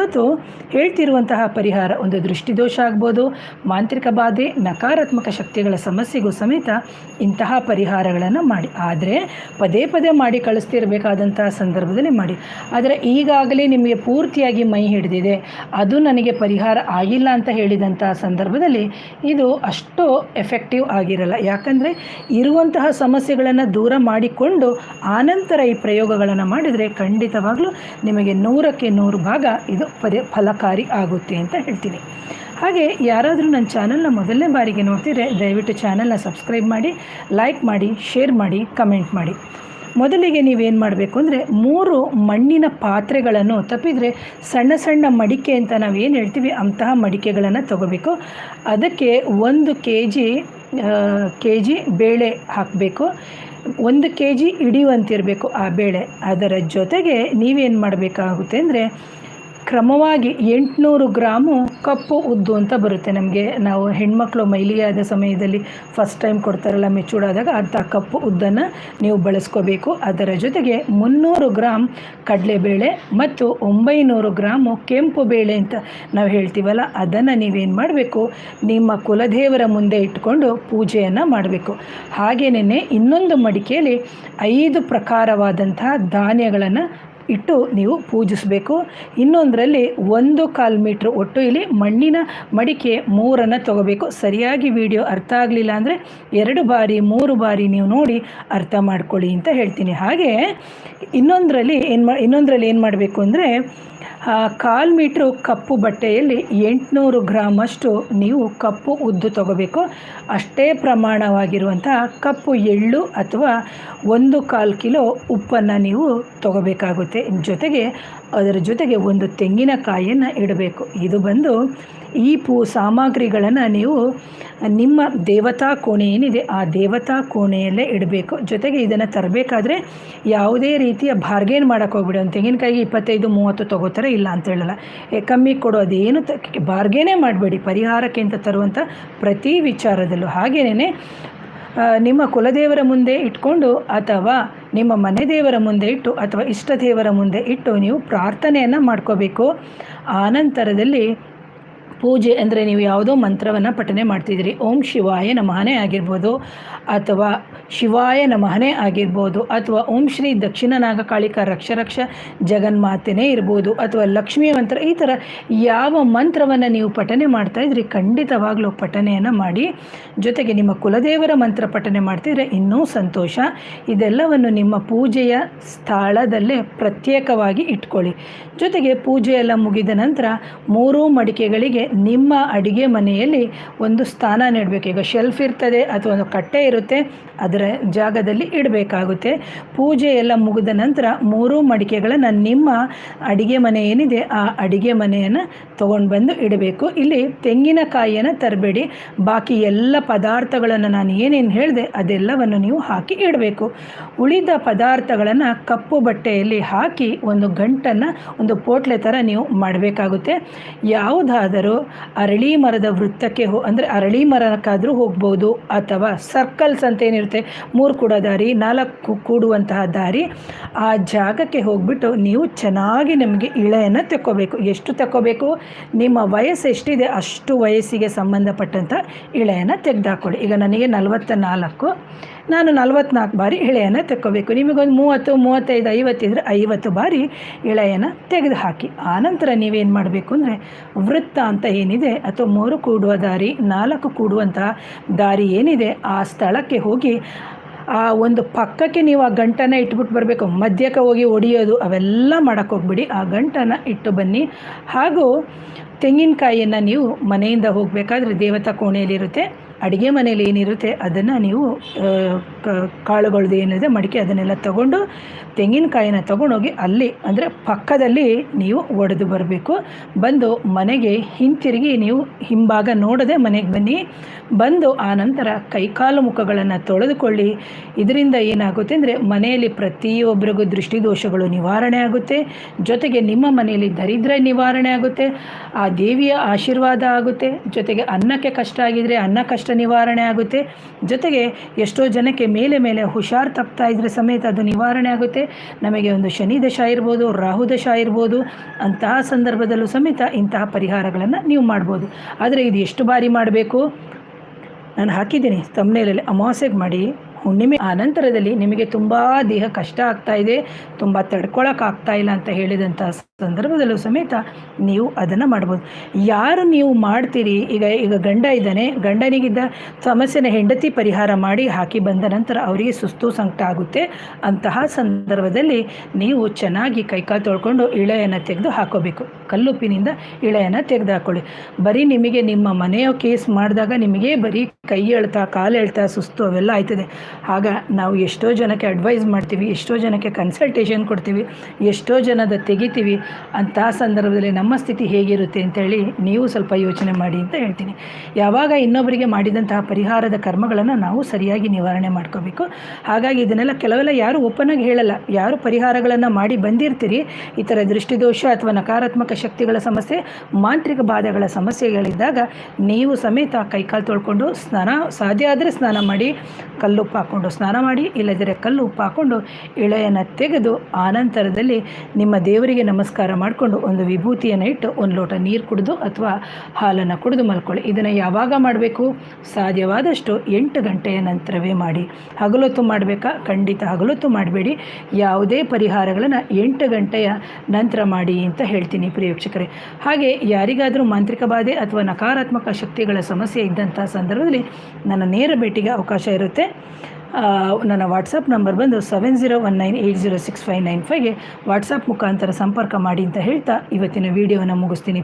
ಇವತ್ತು ಹೇಳ್ತಿರುವಂತಹ ಪರಿಹಾರ ಒಂದು ದೃಷ್ಟಿದೋಷ ಆಗ್ಬೋದು, ಮಾಂತ್ರಿಕ ಬಾಧೆ, ನಕಾರಾತ್ಮಕ ಶಕ್ತಿಗಳ ಸಮಸ್ಯೆಗೂ ಸಮೇತ ಇಂತಹ ಪರಿಹಾರಗಳನ್ನು ಮಾಡಿ. ಆದರೆ ಪದೇ ಪದೇ ಮಾಡಿ ಕಳಿಸ್ತಿರಬೇಕಾದಂತಹ ಸಂದರ್ಭದಲ್ಲಿ ಮಾಡಿ. ಆದರೆ ಈಗಾಗಲೇ ನಿಮಗೆ ಪೂರ್ತಿಯಾಗಿ ಮೈ ಹಿಡಿದಿದೆ, ಅದು ನನಗೆ ಪರಿಹಾರ ಆಗಿಲ್ಲ ಅಂತ ಹೇಳಿದಂತಹ ಸಂದರ್ಭದಲ್ಲಿ ಇದು ಅಷ್ಟು ಎಫೆಕ್ಟಿವ್ ಆಗಿರಲ್ಲ. ಯಾಕಂದರೆ ಇರುವಂತಹ ಸಮಸ್ಯೆಗಳನ್ನು ದೂರ ಮಾಡಿಕೊಂಡು ಆನಂತರ ಈ ಪ್ರಯೋಗಗಳನ್ನು ಮಾಡಿದರೆ ಖಂಡಿತವಾಗ್ಲೂ ನಿಮಗೆ 100ಕ್ಕೆ 100 ಭಾಗ ಇದು ಫಲಕಾರಿ ಆಗುತ್ತೆ ಅಂತ ಹೇಳ್ತೀನಿ. ಹಾಗೆ ಯಾರಾದರೂ ನನ್ನ ಚಾನಲ್ನ ಮೊದಲನೇ ಬಾರಿಗೆ ನೋಡ್ತಿದ್ರೆ ದಯವಿಟ್ಟು ಚಾನಲ್ನ ಸಬ್ಸ್ಕ್ರೈಬ್ ಮಾಡಿ, ಲೈಕ್ ಮಾಡಿ, ಶೇರ್ ಮಾಡಿ, ಕಮೆಂಟ್ ಮಾಡಿ. ಮೊದಲಿಗೆ ನೀವೇನು ಮಾಡಬೇಕು ಅಂದರೆ 3 ಮಣ್ಣಿನ ಪಾತ್ರೆಗಳನ್ನು, ತಪ್ಪಿದರೆ ಸಣ್ಣ ಸಣ್ಣ ಮಡಿಕೆ ಅಂತ ನಾವೇನು ಹೇಳ್ತೀವಿ ಅಂತಹ ಮಡಿಕೆಗಳನ್ನು ತಗೋಬೇಕು. ಅದಕ್ಕೆ 1 ಕೆ ಜಿ ಬೇಳೆ ಹಾಕಬೇಕು. 1 ಕೆ ಜಿ ಹಿಡಿಯುವಂತಿರಬೇಕು ಆ ಬೇಳೆ. ಅದರ ಜೊತೆಗೆ ನೀವೇನು ಮಾಡಬೇಕಾಗುತ್ತೆ ಅಂದರೆ ಕ್ರಮವಾಗಿ 800 ಗ್ರಾಮು ಕಪ್ಪು ಉದ್ದು ಅಂತ ಬರುತ್ತೆ ನಮಗೆ. ನಾವು ಹೆಣ್ಮಕ್ಳು ಮೈಲಿಗೆಯಾದ ಸಮಯದಲ್ಲಿ ಫಸ್ಟ್ ಟೈಮ್ ಕೊಡ್ತಾರಲ್ಲ ಮೆಚೂರ್ಡಾದಾಗ, ಅಂಥ ಕಪ್ಪು ಉದ್ದನ್ನು ನೀವು ಬಳಸ್ಕೋಬೇಕು. ಅದರ ಜೊತೆಗೆ 300 ಗ್ರಾಮ್ ಕಡಲೆಬೇಳೆ ಮತ್ತು 900 ಗ್ರಾಮು ಕೆಂಪು ಬೇಳೆ ಅಂತ ನಾವು ಹೇಳ್ತೀವಲ್ಲ, ಅದನ್ನು ನೀವೇನು ಮಾಡಬೇಕು, ನಿಮ್ಮ ಕುಲದೇವರ ಮುಂದೆ ಇಟ್ಕೊಂಡು ಪೂಜೆಯನ್ನು ಮಾಡಬೇಕು. ಹಾಗೆಯೇ ಇನ್ನೊಂದು ಮಡಿಕೆಯಲ್ಲಿ 5 ಪ್ರಕಾರವಾದಂತಹ ಧಾನ್ಯಗಳನ್ನು ಇಟ್ಟು ನೀವು ಪೂಜಿಸಬೇಕು. ಇನ್ನೊಂದರಲ್ಲಿ 1/4 ಮೀಟ್ರ್, ಒಟ್ಟು ಇಲ್ಲಿ ಮಣ್ಣಿನ ಮಡಿಕೆ 3 ತಗೋಬೇಕು. ಸರಿಯಾಗಿ ವಿಡಿಯೋ ಅರ್ಥ ಆಗಲಿಲ್ಲ ಅಂದರೆ 2 ಬಾರಿ 3 ಬಾರಿ ನೀವು ನೋಡಿ ಅರ್ಥ ಮಾಡ್ಕೊಳ್ಳಿ ಅಂತ ಹೇಳ್ತೀನಿ. ಹಾಗೆ ಇನ್ನೊಂದರಲ್ಲಿ ಏನು ಮಾಡಬೇಕು ಅಂದರೆ 1/4 ಮೀಟ್ರು ಕಪ್ಪು ಬಟ್ಟೆಯಲ್ಲಿ 800 ಗ್ರಾಮಷ್ಟು ನೀವು ಕಪ್ಪು ಉದ್ದು ತಗೋಬೇಕು. ಅಷ್ಟೇ ಪ್ರಮಾಣವಾಗಿರುವಂತಹ ಕಪ್ಪು ಎಳ್ಳು ಅಥವಾ 1/4 ಕಿಲೋ ಉಪ್ಪನ್ನು ನೀವು ತಗೋಬೇಕಾಗುತ್ತೆ. ಅದರ ಜೊತೆಗೆ 1 ತೆಂಗಿನಕಾಯಿಯನ್ನು ಇಡಬೇಕು. ಇದು ಬಂದು ಈ ಸಾಮಗ್ರಿಗಳನ್ನು ನೀವು ನಿಮ್ಮ ದೇವತಾ ಕೋಣೆ ಏನಿದೆ ಆ ದೇವತಾ ಕೋಣೆಯಲ್ಲೇ ಇಡಬೇಕು. ಜೊತೆಗೆ ಇದನ್ನು ತರಬೇಕಾದ್ರೆ ಯಾವುದೇ ರೀತಿಯ ಬಾರ್ಗೇನ್ ಮಾಡೋಕ್ಕೆ ಹೋಗ್ಬಿಡಿ. ಒಂದು ತೆಂಗಿನಕಾಯಿಗೆ 25-30 ತಗೋತಾರೆ, ಇಲ್ಲ ಅಂತ ಹೇಳಲ್ಲ, ಕಮ್ಮಿ ಕೊಡೋದೇನು ಬಾರ್ಗೇನೇ ಮಾಡಬೇಡಿ ಪರಿಹಾರಕ್ಕೆ ಅಂತ ತರುವಂಥ ಪ್ರತಿ ವಿಚಾರದಲ್ಲೂ. ಹಾಗೆಯೇ ನಿಮ್ಮ ಕುಲದೇವರ ಮುಂದೆ ಇಟ್ಕೊಂಡು ಅಥವಾ ನಿಮ್ಮ ಮನೆ ದೇವರ ಮುಂದೆ ಇಟ್ಟು ಅಥವಾ ಇಷ್ಟ ದೇವರ ಮುಂದೆ ಇಟ್ಟು ನೀವು ಪ್ರಾರ್ಥನೆಯನ್ನು ಮಾಡ್ಕೋಬೇಕು. ಆನಂತರದಲ್ಲಿ ಪೂಜೆ ಅಂದರೆ ನೀವು ಯಾವುದೋ ಮಂತ್ರವನ್ನು ಪಠನೆ ಮಾಡ್ತಿದ್ದೀರಿ, ಓಂ ಶಿವಾಯ ನಮಃನೇ ಆಗಿರ್ಬೋದು, ಅಥವಾ ಶಿವಾಯ ನಮಃನೇ ಆಗಿರ್ಬೋದು, ಅಥವಾ ಓಂ ಶ್ರೀ ದಕ್ಷಿಣ ನಾಗಕಾಳಿಕ ರಕ್ಷ ಜಗನ್ಮಾತೆನೇ ಇರ್ಬೋದು, ಅಥವಾ ಲಕ್ಷ್ಮೀ ಮಂತ್ರ, ಈ ಥರ ಯಾವ ಮಂತ್ರವನ್ನು ನೀವು ಪಠನೆ ಮಾಡ್ತಾಯಿದ್ರಿ ಖಂಡಿತವಾಗ್ಲೂ ಪಠನೆಯನ್ನು ಮಾಡಿ. ಜೊತೆಗೆ ನಿಮ್ಮ ಕುಲದೇವರ ಮಂತ್ರ ಪಠನೆ ಮಾಡ್ತಿದ್ರೆ ಇನ್ನೂ ಸಂತೋಷ. ಇದೆಲ್ಲವನ್ನು ನಿಮ್ಮ ಪೂಜೆಯ ಸ್ಥಳದಲ್ಲೇ ಪ್ರತ್ಯೇಕವಾಗಿ ಇಟ್ಕೊಳ್ಳಿ. ಜೊತೆಗೆ ಪೂಜೆಯೆಲ್ಲ ಮುಗಿದ ನಂತರ 3 ಮಡಿಕೆಗಳಿಗೆ ನಿಮ್ಮ ಅಡುಗೆ ಮನೆಯಲ್ಲಿ ಒಂದು ಸ್ಥಾನ ನೀಡಬೇಕು. ಈಗ ಶೆಲ್ಫ್ ಇರ್ತದೆ ಅಥವಾ ಒಂದು ಕಟ್ಟೆ ಇರುತ್ತೆ, ಅದರ ಜಾಗದಲ್ಲಿ ಇಡಬೇಕಾಗುತ್ತೆ. ಪೂಜೆ ಎಲ್ಲ ಮುಗಿದ ನಂತರ 3 ಮಡಿಕೆಗಳನ್ನು ನಿಮ್ಮ ಅಡುಗೆ ಮನೆ ಏನಿದೆ ಆ ಅಡುಗೆ ಮನೆಯನ್ನು ತೊಗೊಂಡು ಬಂದು ಇಡಬೇಕು. ಇಲ್ಲಿ ತೆಂಗಿನಕಾಯಿಯನ್ನು ತರಬೇಡಿ. ಬಾಕಿ ಎಲ್ಲ ಪದಾರ್ಥಗಳನ್ನು ನಾನು ಏನೇನು ಹೇಳಿದೆ ಅದೆಲ್ಲವನ್ನು ನೀವು ಹಾಕಿ ಇಡಬೇಕು. ಉಳಿದ ಪದಾರ್ಥಗಳನ್ನು ಕಪ್ಪು ಬಟ್ಟೆಯಲ್ಲಿ ಹಾಕಿ ಒಂದು ಗಂಟನ್ನು ಒಂದು ಪೋಟ್ಲೆ ಥರ ನೀವು ಮಾಡಬೇಕಾಗುತ್ತೆ. ಯಾವುದಾದರೂ ಅರಳಿ ಮರದ ವೃತ್ತಕ್ಕೆ ಅಂದರೆ ಅರಳಿ ಮರಕ್ಕಾದರೂ ಹೋಗ್ಬೋದು, ಅಥವಾ ಸರ್ಕಲ್ಸ್ ಅಂತ ಏನಿರುತ್ತೆ 3 ಕೂಡೋ ದಾರಿ, 4 ಕೂಡುವಂತಹ ದಾರಿ, ಆ ಜಾಗಕ್ಕೆ ಹೋಗ್ಬಿಟ್ಟು ನೀವು ಚೆನ್ನಾಗಿ ನಿಮಗೆ ಇಳೆಯನ್ನು ತೆಕ್ಕೋಬೇಕು. ಎಷ್ಟು ತೆಕ್ಕೋಬೇಕು, ನಿಮ್ಮ ವಯಸ್ಸು ಎಷ್ಟಿದೆ ಅಷ್ಟು ವಯಸ್ಸಿಗೆ ಸಂಬಂಧಪಟ್ಟಂಥ ಇಳೆಯನ್ನು ತೆಗೆದುಹಾಕ್ಕೊಳ್ಳಿ. ಈಗ ನನಗೆ 44, ನಾನು 44 ಬಾರಿ ಇಳೆಯನ್ನು ತೆಕ್ಕೋಬೇಕು. ನಿಮಗೊಂದು 30, 35, 50 ಇದ್ದರೆ 50 ಬಾರಿ ಇಳೆಯನ್ನು ತೆಗೆದು ಹಾಕಿ. ಆನಂತರ ನೀವೇನು ಮಾಡಬೇಕು ಅಂದರೆ ವೃತ್ತ ಅಂತ ಏನಿದೆ ಅಥವಾ 3 ಕೂಡುವ ದಾರಿ, 4 ಕೂಡುವಂತಹ ದಾರಿ ಏನಿದೆ ಆ ಸ್ಥಳಕ್ಕೆ ಹೋಗಿ ಆ ಒಂದು ಪಕ್ಕಕ್ಕೆ ನೀವು ಆ ಗಂಟನ್ನು ಇಟ್ಬಿಟ್ಟು ಬರಬೇಕು. ಮಧ್ಯಕ್ಕೆ ಹೋಗಿ ಒಡೆಯೋದು ಅವೆಲ್ಲ ಮಾಡೋಕ್ಕೆ ಹೋಗ್ಬಿಡಿ. ಆ ಗಂಟನ್ನು ಇಟ್ಟು ಬನ್ನಿ. ಹಾಗೂ ತೆಂಗಿನಕಾಯಿಯನ್ನು ನೀವು ಮನೆಯಿಂದ ಹೋಗಬೇಕಾದ್ರೆ ದೇವತಾ ಕೋಣೆಯಲ್ಲಿರುತ್ತೆ, ಅಡುಗೆ ಮನೇಲಿ ಏನಿರುತ್ತೆ ಅದನ್ನು ನೀವು ಕಾಳುಗಳದ್ದು ಏನಿದೆ ಮಡಿಕೆ ಅದನ್ನೆಲ್ಲ ತಗೊಂಡು ತೆಂಗಿನಕಾಯಿನ ತೊಗೊಂಡೋಗಿ ಅಲ್ಲಿ ಅಂದರೆ ಪಕ್ಕದಲ್ಲಿ ನೀವು ಒಡೆದು ಬರಬೇಕು. ಬಂದು ಮನೆಗೆ ಹಿಂತಿರುಗಿ ನೀವು ಹಿಂಭಾಗ ನೋಡದೆ ಮನೆಗೆ ಬನ್ನಿ. ಬಂದು ಆನಂತರ ಕೈಕಾಲು ಮುಖಗಳನ್ನು ತೊಳೆದುಕೊಳ್ಳಿ. ಇದರಿಂದ ಏನಾಗುತ್ತೆ ಅಂದರೆ ಮನೆಯಲ್ಲಿ ಪ್ರತಿಯೊಬ್ಬರಿಗೂ ದೃಷ್ಟಿದೋಷಗಳು ನಿವಾರಣೆ ಆಗುತ್ತೆ, ಜೊತೆಗೆ ನಿಮ್ಮ ಮನೆಯಲ್ಲಿ ದರಿದ್ರ ನಿವಾರಣೆ ಆಗುತ್ತೆ, ಆ ದೇವಿಯ ಆಶೀರ್ವಾದ ಆಗುತ್ತೆ, ಜೊತೆಗೆ ಅನ್ನಕ್ಕೆ ಕಷ್ಟ ಆಗಿದರೆ ಅನ್ನ ಕಷ್ಟ ನಿವಾರಣೆ ಆಗುತ್ತೆ, ಜೊತೆಗೆ ಎಷ್ಟೋ ಜನಕ್ಕೆ ಮೇಲೆ ಹುಷಾರು ತಪ್ತಾ ಇದ್ರೆ ಸಮೇತ ಅದು ನಿವಾರಣೆ ಆಗುತ್ತೆ. ನಮಗೆ ಒಂದು ಶನಿ ದಶ ಇರ್ಬೋದು, ರಾಹು ದಶ ಇರ್ಬೋದು, ಅಂತಹ ಸಂದರ್ಭದಲ್ಲೂ ಸಮೇತ ಇಂತಹ ಪರಿಹಾರಗಳನ್ನು ನೀವು ಮಾಡ್ಬೋದು. ಆದರೆ ಇದು ಎಷ್ಟು ಬಾರಿ ಮಾಡಬೇಕು ನಾನು ಹಾಕಿದ್ದೀನಿ ತಮ್ಮನೇಲಲ್ಲಿ. ಅಮಾವಾಸ್ಯೆಗೆ ಮಾಡಿ, ಹುಣ್ಣಿಮೆ ಆನಂತರದಲ್ಲಿ ನಿಮಗೆ ತುಂಬ ದೇಹ ಕಷ್ಟ ಆಗ್ತಾ ಇದೆ, ತುಂಬ ತಡ್ಕೊಳಕ್ಕಾಗ್ತಾ ಇಲ್ಲ ಅಂತ ಹೇಳಿದಂಥ ಸಂದರ್ಭದಲ್ಲೂ ಸಮೇತ ನೀವು ಅದನ್ನು ಮಾಡ್ಬೋದು. ಯಾರು ನೀವು ಮಾಡ್ತೀರಿ, ಈಗ ಗಂಡ ಇದ್ದಾನೆ, ಗಂಡನಿಗಿದ್ದ ಸಮಸ್ಯೆನ ಹೆಂಡತಿ ಪರಿಹಾರ ಮಾಡಿ ಹಾಕಿ ಬಂದ ನಂತರ ಅವರಿಗೆ ಸುಸ್ತು ಸಂಕಟ ಆಗುತ್ತೆ. ಅಂತಹ ಸಂದರ್ಭದಲ್ಲಿ ನೀವು ಚೆನ್ನಾಗಿ ಕೈಕಾಲು ತೊಳ್ಕೊಂಡು ಇಳೆಯನ್ನು ತೆಗೆದು ಹಾಕೋಬೇಕು. ಕಲ್ಲುಪ್ಪಿನಿಂದ ಇಳೆಯನ್ನು ತೆಗೆದು ಹಾಕ್ಕೊಳ್ಳಿ. ಬರೀ ನಿಮಗೆ ನಿಮ್ಮ ಮನೆಯ ಕೇಸ್ ಮಾಡಿದಾಗ ನಿಮಗೆ ಬರೀ ಕೈ ಎಳ್ತಾ, ಕಾಲು ಎಳ್ತಾ, ಸುಸ್ತು ಅವೆಲ್ಲ ಆಯ್ತದೆ. ಆಗ ನಾವು ಎಷ್ಟೋ ಜನಕ್ಕೆ ಅಡ್ವೈಸ್ ಮಾಡ್ತೀವಿ, ಎಷ್ಟೋ ಜನಕ್ಕೆ ಕನ್ಸಲ್ಟೇಷನ್ ಕೊಡ್ತೀವಿ, ಎಷ್ಟೋ ಜನದ ತೆಗಿತೀವಿ. ಅಂತಹ ಸಂದರ್ಭದಲ್ಲಿ ನಮ್ಮ ಸ್ಥಿತಿ ಹೇಗಿರುತ್ತೆ ಅಂತೇಳಿ ನೀವು ಸ್ವಲ್ಪ ಯೋಚನೆ ಮಾಡಿ ಅಂತ ಹೇಳ್ತೀನಿ. ಯಾವಾಗ ಇನ್ನೊಬ್ಬರಿಗೆ ಮಾಡಿದಂತಹ ಪರಿಹಾರದ ಕರ್ಮಗಳನ್ನು ನಾವು ಸರಿಯಾಗಿ ನಿವಾರಣೆ ಮಾಡ್ಕೋಬೇಕು. ಹಾಗಾಗಿ ಇದನ್ನೆಲ್ಲ ಕೆಲವೆಲ್ಲ ಯಾರು ಓಪನಾಗಿ ಹೇಳಲ್ಲ. ಯಾರು ಪರಿಹಾರಗಳನ್ನು ಮಾಡಿ ಬಂದಿರ್ತೀರಿ, ಈ ಥರ ದೃಷ್ಟಿದೋಷ ಅಥವಾ ನಕಾರಾತ್ಮಕ ಶಕ್ತಿಗಳ ಸಮಸ್ಯೆ, ಮಾಂತ್ರಿಕ ಬಾಧೆಗಳ ಸಮಸ್ಯೆಗಳಿದ್ದಾಗ ನೀವು ಸಮೇತ ಕೈಕಾಲು ತೊಳ್ಕೊಂಡು ಸಾಧ್ಯ ಆದರೆ ಸ್ನಾನ ಮಾಡಿ, ಕಲ್ಲುಪ್ಪು ಹಾಕ್ಕೊಂಡು ಸ್ನಾನ ಮಾಡಿ, ಇಲ್ಲದಿದ್ದರೆ ಕಲ್ಲು ಉಪ್ಪು ಹಾಕ್ಕೊಂಡು ಎಳೆಯನ್ನು ತೆಗೆದು ಆನಂತರದಲ್ಲಿ ನಿಮ್ಮ ದೇವರಿಗೆ ನಮಸ್ಕಾರ ಮಾಡಿಕೊಂಡು ಒಂದು ವಿಭೂತಿಯನ್ನು ಇಟ್ಟು ಒಂದು ಲೋಟ ನೀರು ಕುಡಿದು ಅಥವಾ ಹಾಲನ್ನು ಕುಡಿದು ಮಲ್ಕೊಳ್ಳಿ. ಇದನ್ನು ಯಾವಾಗ ಮಾಡಬೇಕು? ಸಾಧ್ಯವಾದಷ್ಟು 8 ಗಂಟೆಯ ನಂತರವೇ ಮಾಡಿ. ಹಗಲೊತ್ತು ಮಾಡಬೇಕಾ? ಖಂಡಿತ ಹಗಲೊತ್ತು ಮಾಡಬೇಡಿ. ಯಾವುದೇ ಪರಿಹಾರಗಳನ್ನು 8 ಗಂಟೆಯ ನಂತರ ಮಾಡಿ ಅಂತ ಹೇಳ್ತೀನಿ ಪ್ರಿಯ ವೀಕ್ಷಕರೇ. ಹಾಗೆ ಯಾರಿಗಾದರೂ ಮಾಂತ್ರಿಕ ಬಾಧೆ ಅಥವಾ ನಕಾರಾತ್ಮಕ ಶಕ್ತಿಗಳ ಸಮಸ್ಯೆ ಇದ್ದಂಥ ಸಂದರ್ಭದಲ್ಲಿ ನನ್ನ ನೇರ ಭೇಟಿಗೆ ಅವಕಾಶ ಇರುತ್ತೆ. ನನ್ನ ವಾಟ್ಸಪ್ ನಂಬರ್ ಬಂದು 7019806595ಗೆ ವಾಟ್ಸಪ್ ಮುಖಾಂತರ ಸಂಪರ್ಕ ಮಾಡಿ ಅಂತ ಹೇಳ್ತಾ ಇವತ್ತಿನ ವಿಡಿಯೋವನ್ನು ಮುಗಿಸ್ತೀನಿ.